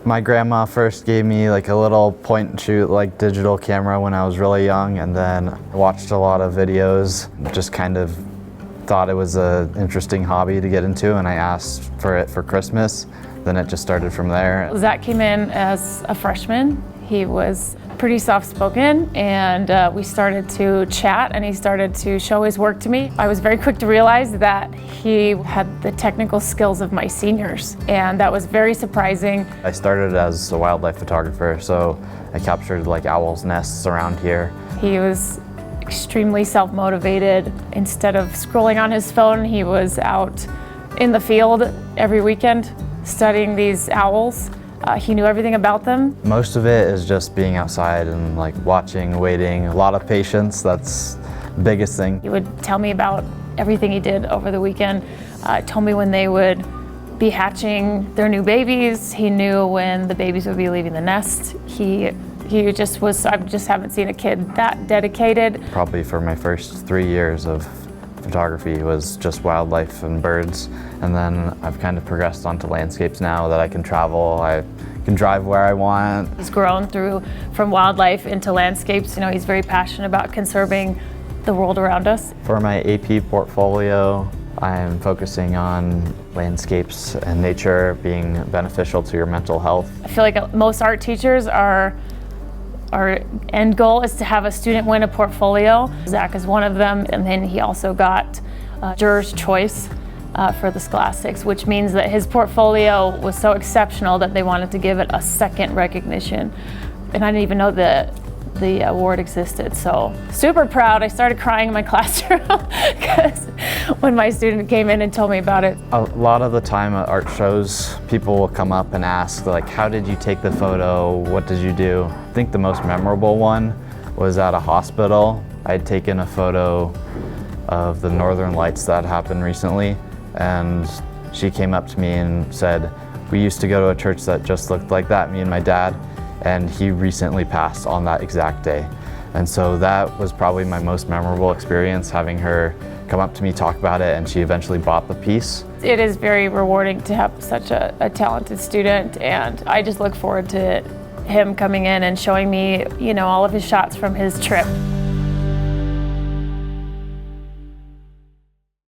My grandma first gave me like a little point and shoot like digital camera when I was really young, and then I watched a lot of videos, just kind of thought it was an interesting hobby to get into, and I asked for it for Christmas. Then it just started from there. Zach came in as a freshman. He was pretty soft-spoken, and we started to chat, and he started to show his work to me. I was very quick to realize that he had the technical skills of my seniors, and that was very surprising. I started as a wildlife photographer, so I captured like owls' nests around here. He was extremely self-motivated. Instead of scrolling on his phone, he was out in the field every weekend studying these owls. He knew everything about them. Most of it is just being outside and like watching, waiting, a lot of patience. That's the biggest thing. He would tell me about everything he did over the weekend. Told me when they would be hatching their new babies. He knew when the babies would be leaving the nest. He just was, I just haven't seen a kid that dedicated. Probably for my first 3 years of photography was just wildlife and birds, and then I've kind of progressed onto landscapes now that I can travel. I can drive where I want. He's grown through from wildlife into landscapes. You know, he's very passionate about conserving the world around us. For my AP portfolio, I am focusing on landscapes and nature being beneficial to your mental health. I feel like most art teachers our end goal is to have a student win a portfolio. Zach is one of them, and then he also got Juror's Choice for the Scholastics, which means that his portfolio was so exceptional that they wanted to give it a second recognition. And I didn't even know that the award existed, so super proud. I started crying in my classroom because when my student came in and told me about it. A lot of the time at art shows, people will come up and ask like, how did you take the photo? What did you do? I think the most memorable one was at a hospital. I'd taken a photo of the Northern Lights that happened recently, and she came up to me and said, we used to go to a church that just looked like that, me and my dad, and he recently passed on that exact day. And so that was probably my most memorable experience, having her come up to me, talk about it, and she eventually bought the piece. It is very rewarding to have such a talented student, and I just look forward to him coming in and showing me, you know, all of his shots from his trip.